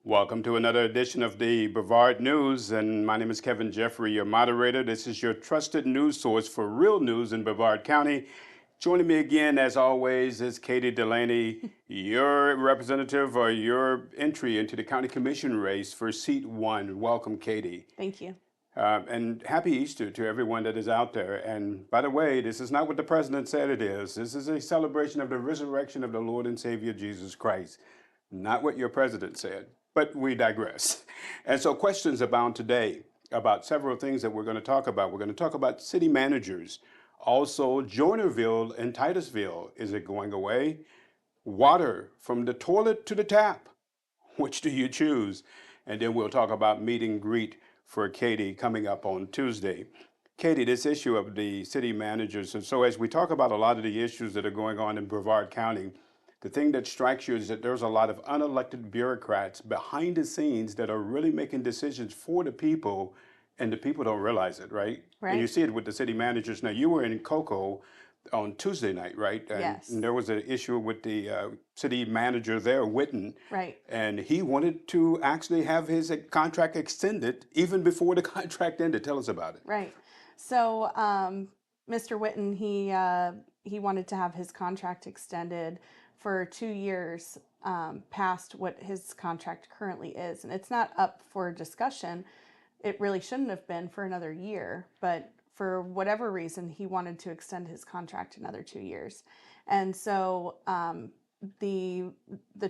Welcome to another edition of the Brevard News, and my name is Kevin Jeffrey, your moderator. This is your trusted news source for real news in Brevard County. Joining me again, as always, is Katie Delaney, your representative or your entry into the county commission race for seat 1. Welcome, Katie. Thank you. And happy Easter to everyone that is out there. And by the way, this is not what the president said it is. This is a celebration of the resurrection of the Lord and Savior Jesus Christ, not what your president said. But we digress. And so questions abound today about several things that we're going to talk about. We're going to talk about city managers. Also, Joinerville and Titusville, is it going away? Water from the toilet to the tap. Which do you choose? And then we'll talk about meet and greet for Katie coming up on Tuesday. Katie, this issue of the city managers, and so as we talk about a lot of the issues that are going on in Brevard County, the thing that strikes you is that there's a lot of unelected bureaucrats behind the scenes that are really making decisions for the people, and the people don't realize it, right? And you Right? see it with the city managers. Now, you were in Cocoa on Tuesday night, right? Yes. And there was an issue with the city manager there, Witten, Right. and he wanted to actually have his contract extended even before the contract ended. Tell us about it. Right. So, Mr. Witten, he wanted to have his contract extended for 2 years, past what his contract currently is, and it's not up for discussion. It really shouldn't have been for another year, but for whatever reason, he wanted to extend his contract another 2 years, and so the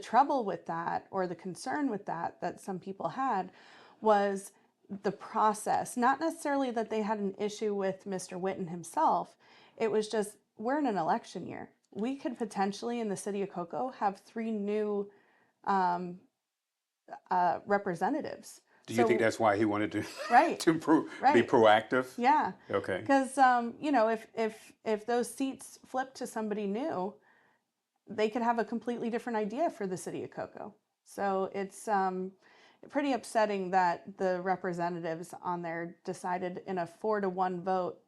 trouble with that, or the concern with that some people had, was the process. Not necessarily that they had an issue with Mr. Witten himself. It was just, we're in an election year. We could potentially, in the city of Cocoa, have 3 new representatives. Do you think that's why he wanted to Right, to be right. proactive? Yeah, Okay. because if those seats flip to somebody new, they could have a completely different idea for the city of Cocoa. So it's pretty upsetting that the representatives on there decided in a 4-1 vote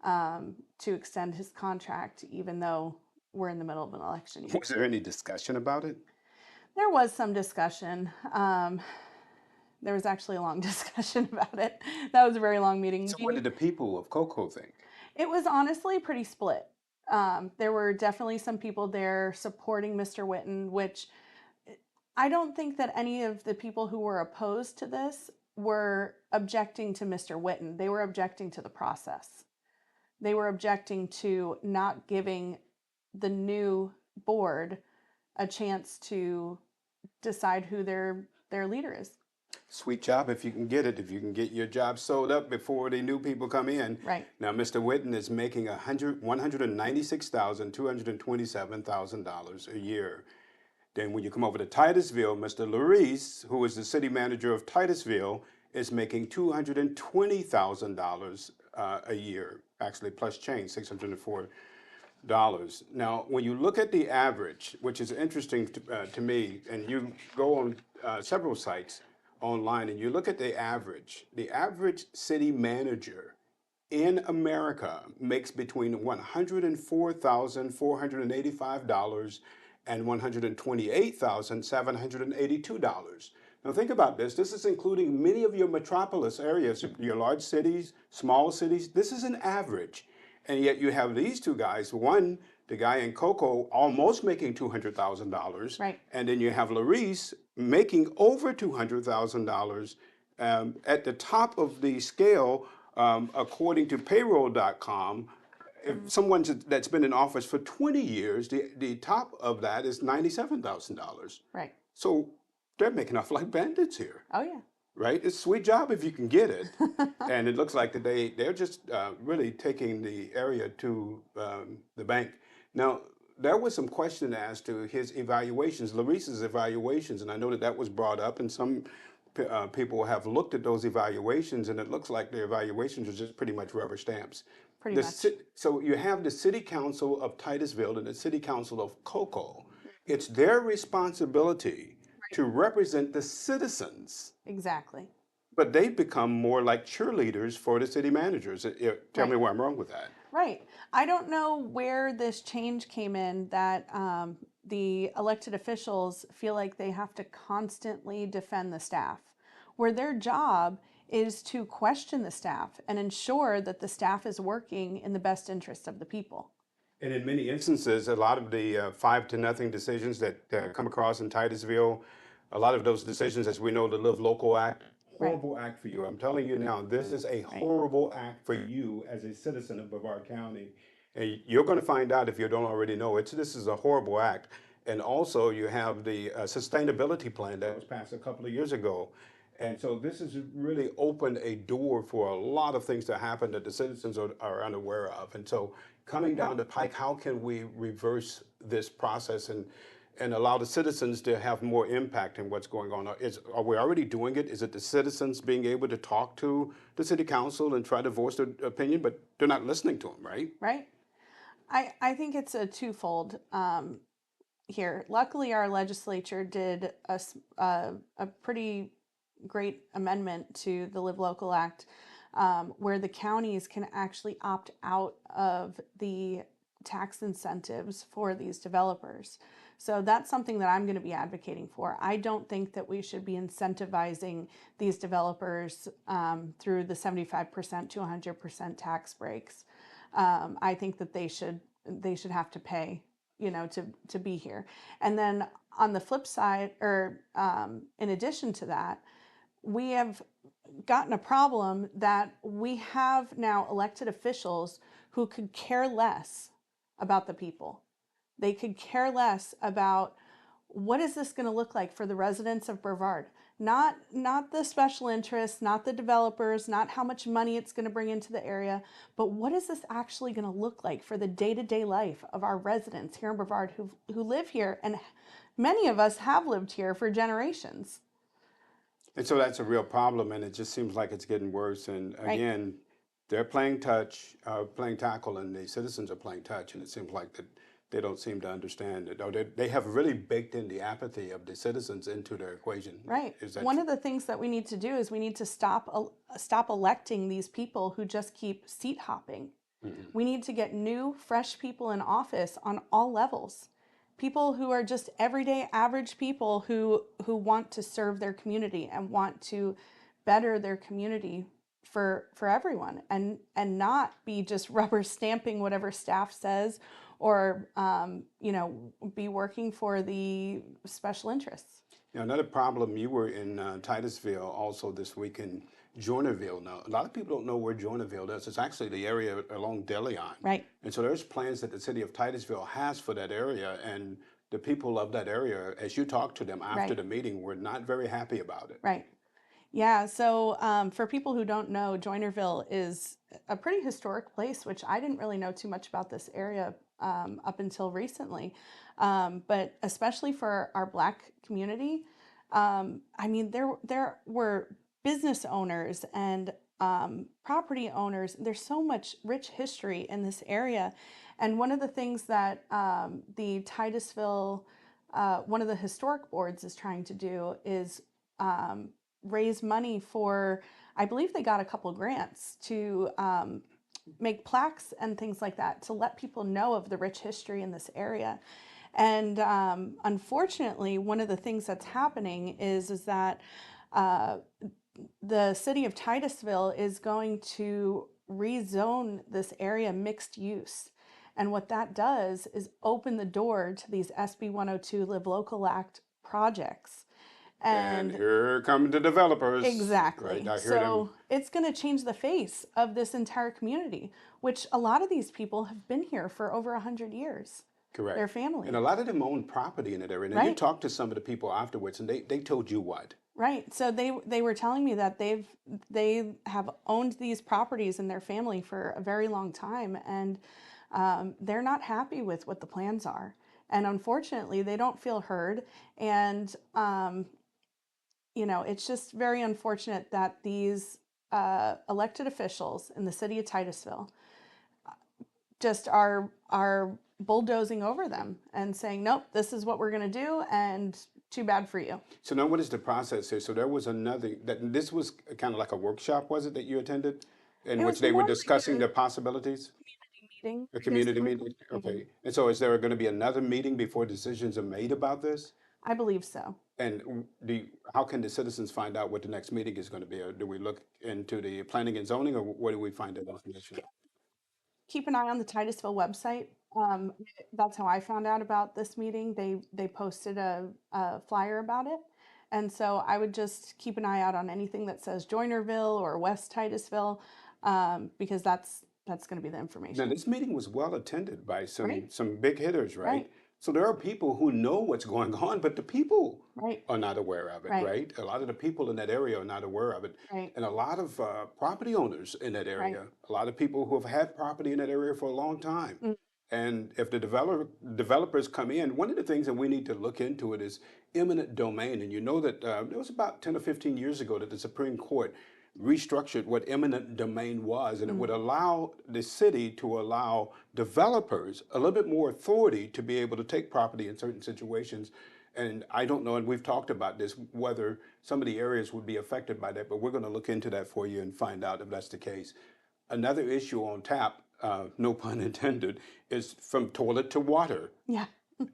to extend his contract, even though we're in the middle of an election year. Was there any discussion about it? There was some discussion. There was actually a long discussion about it. That was a very long meeting. So what did the people of Cocoa think? It was honestly pretty split. There were definitely some people there supporting Mr. Witten, which I don't think that any of the people who were opposed to this were objecting to Mr. Witten. They were objecting to the process. They were objecting to not giving the new board a chance to decide who their leader is. Sweet job if you can get it, if you can get your job sold up before the new people come in. Right. Now, Mr. Witten is making $196,227,000 a year. Then when you come over to Titusville, Mr. Larice, who is the city manager of Titusville, is making $220,000 a year, actually plus change, $604. Now, when you look at the average, which is interesting to me, and you go on several sites online and you look at the average city manager in America makes between $104,485 and $128,782. Now think about this. This is including many of your metropolis areas, your large cities, small cities. This is an average. And yet you have these two guys, one, the guy in Cocoa, almost making $200,000. Right. And then you have Larice making over $200,000 at the top of the scale, according to payroll.com. If someone that's been in office for 20 years, the top of that is $97,000. Right. So they're making off like bandits here, Oh, yeah. right? It's a sweet job if you can get it. And it looks like that they're just really taking the area to the bank. Now, there was some question as to his evaluations, Larice's evaluations, and I know that that was brought up, and some people have looked at those evaluations, and it looks like the evaluations are just pretty much rubber stamps. Pretty The much. so you have the City Council of Titusville and the City Council of Cocoa. It's their responsibility to represent the citizens, Exactly. but they've become more like cheerleaders for the city managers. Tell me Right. where I'm wrong with that. Right. I don't know where this change came in that the elected officials feel like they have to constantly defend the staff, where their job is to question the staff and ensure that the staff is working in the best interest of the people. And in many instances, a lot of the 5-0 decisions that come across in Titusville, a lot of those decisions, as we know, the Live Local Act, Right, horrible act for you. I'm telling you now, this is a right, horrible act for you as a citizen of Brevard County. And you're going to find out if you don't already know it. This is a horrible act. And also, you have the sustainability plan that was passed a couple of years ago. And so this has really opened a door for a lot of things to happen that the citizens are unaware of. And so coming down the pike, how can we reverse this process and allow the citizens to have more impact in what's going on? Are we already doing it? Is it the citizens being able to talk to the city council and try to voice their opinion, but they're not listening to them, right? right. I think it's a twofold here. Luckily, our legislature did a pretty great amendment to the Live Local Act, where the counties can actually opt out of the tax incentives for these developers. So that's something that I'm going to be advocating for. I don't think that we should be incentivizing these developers through the 75% to 100% tax breaks. I think that they should have to pay, to be here. And then on the flip side, or in addition to that, we have gotten a problem that we have now elected officials who could care less about the people. They could care less about what is this going to look like for the residents of Brevard. Not the special interests, not the developers, not how much money it's going to bring into the area, but what is this actually going to look like for the day-to-day life of our residents here in Brevard who live here, and many of us have lived here for generations. And so that's a real problem, and it just seems like it's getting worse. And Right. again, they're playing playing tackle, and the citizens are playing touch, and it seems like that they don't seem to understand it. Or they have really baked in the apathy of the citizens into their equation. Right. Is that One of the things that we need to do is we need to stop electing these people who just keep seat hopping. Mhm. We need to get new, fresh people in office on all levels. People who are just everyday average people who want to serve their community and want to better their community for everyone, and not be just rubber stamping whatever staff says, or be working for the special interests. Now, another problem, you were in Titusville also this week in Joinerville. Now, a lot of people don't know where Joinerville is. It's actually the area along Delaney. Right. And so there's plans that the city of Titusville has for that area. And the people of that area, as you talked to them after Right. the meeting, were not very happy about it. Right. Yeah, so for people who don't know, Joinerville is a pretty historic place, which I didn't really know too much about this area up until recently. But especially for our Black community, I mean, there were business owners and property owners. There's so much rich history in this area. And one of the things that the Titusville, one of the historic boards is trying to do is raise money for, I believe they got a couple grants to make plaques and things like that to let people know of the rich history in this area. And unfortunately, one of the things that's happening is that the city of Titusville is going to rezone this area mixed use. And what that does is open the door to these SB 102 Live Local Act projects. And here come the developers. Exactly. Right, I hear them. So it's going to change the face of this entire community, which a lot of these people have been here for over 100 years. Correct. Their family. And a lot of them own property in that area. And you Right. talked to some of the people afterwards, and they told you what? Right. So they were telling me that they have owned these properties in their family for a very long time, and they're not happy with what the plans are. And unfortunately, they don't feel heard. And it's just very unfortunate that these elected officials in the city of Titusville just are bulldozing over them and saying, nope, this is what we're going to do, and too bad for you. So now what is the process here? So there was this was kind of like a workshop, was it, that you attended? In It which was they were more like discussing a the possibilities? meeting. A Here's community the meeting? Mhm. Okay. And so is there going to be another meeting before decisions are made about this? I believe so. And how can the citizens find out what the next meeting is going to be? Or do we look into the planning and zoning, or where do we find that information? Keep an eye on the Titusville website. That's how I found out about this meeting. They posted a flyer about it, and so I would just keep an eye out on anything that says Joinerville or West Titusville, because that's going to be the Now, information. this meeting was well attended by Right, some big hitters, right? right, So there are people who know what's going on, but the people right, are not aware of it, right, right? A lot of the people in that area are not aware of it, right, and a lot of property owners in that right. area, a lot of people who have had property in that area for a long time. Mm, And if the developers come in, one of the things that we need to look into it is eminent domain. And you know that it was about 10 or 15 years ago that the Supreme Court restructured what eminent domain was, and it would mm, allow the city to allow developers a little bit more authority to be able to take property in certain situations. And I don't know, and we've talked about this, whether some of the areas would be affected by that, but we're going to look into that for you and find out if that's the case. Another issue on tap, no pun intended, is from toilet to water. yeah,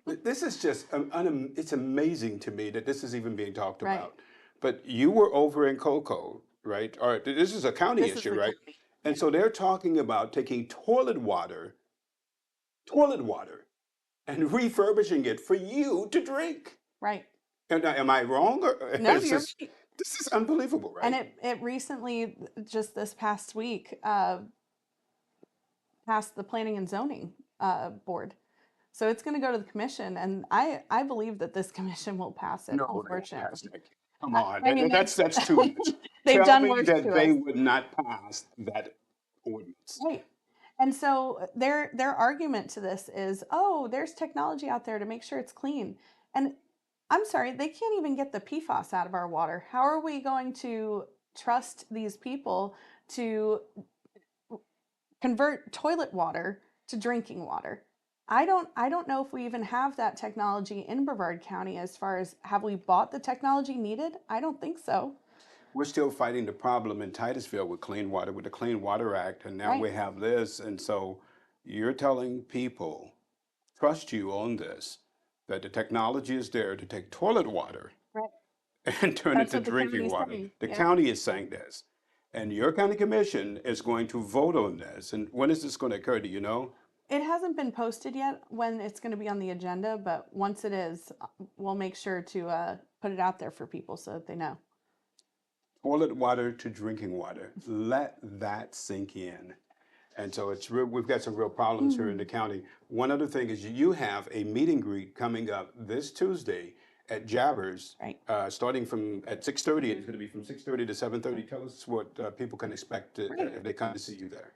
This is just, it's amazing to me that this is even being talked right. about. But you were over in Cocoa, right? Or this is a county This is issue, the right? county. And Yeah, so they're talking about taking toilet water, and refurbishing it for you to drink. right. And am I wrong? Or No, is you're this, right. this is unbelievable, And right? it recently, just this past week, passed the Planning and Zoning Board. So it's going to go to the commission, and I believe that this commission will pass it, No, they won't pass unfortunately. that. Come I, on, I mean, that's too much. they've Tell done me worse that to they us. would not pass that ordinance. Right. And so their argument to this is, oh, there's technology out there to make sure it's clean. And I'm sorry, they can't even get the PFAS out of our water. How are we going to trust these people to convert toilet water to drinking water? I don't know if we even have that technology in Brevard County. As far as, have we bought the technology needed? I don't think so. We're still fighting the problem in Titusville with clean water, with the Clean Water Act, and now Right. we have this. And so you're telling people, trust you on this, that the technology is there to take toilet water Right. and turn it That's to what the drinking county's water. saying. The Yeah. county is saying this, and your county commission is going to vote on this. And when is this going to occur? Do you know? It hasn't been posted yet when it's going to be on the agenda, but once it is, we'll make sure to put it out there for people so that they know. Toilet water to drinking water. Let that sink in. And so it's real, we've got some real problems here in the Mm, county. One other thing is you have a meet and greet coming up this Tuesday at Jabbers, right. starting from at 6:30. It's going to be from 6:30 to 7:30. Tell us what people can expect Right. if they come to see you there.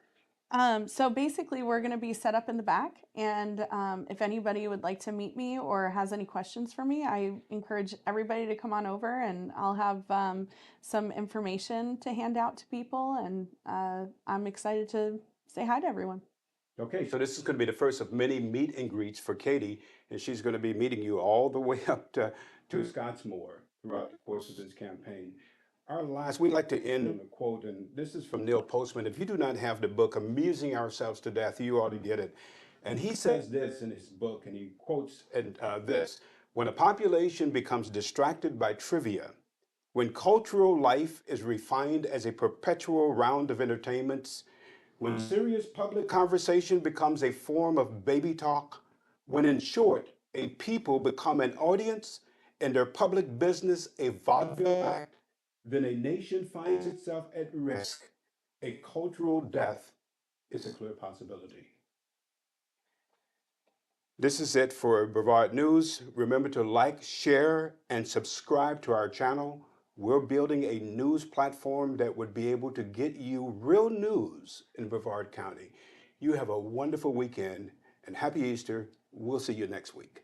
So basically, we're going to be set up in the back, and if anybody would like to meet me or has any questions for me, I encourage everybody to come on over, and I'll have some information to hand out to people, and I'm excited to say hi to everyone. Okay, so this is going to be the first of many meet and greets for Katie, and she's going to be meeting you all the way up to Scottsmore throughout the course of this campaign. Our last, we like to end on a quote, and this is from Neil Postman. If you do not have the book, Amusing Ourselves to Death, you ought to get it. And he says this in his book, and he quotes this: when a population becomes distracted by trivia, when cultural life is refined as a perpetual round of entertainments, when serious public conversation becomes a form of baby talk, when in short, a people become an audience and their public business a vaudeville act, then a nation finds itself at risk. A cultural death is a clear possibility. This is it for Brevard News. Remember to like, share, and subscribe to our channel. We're building a news platform that would be able to get you real news in Brevard County. You have a wonderful weekend and happy Easter. We'll see you next week.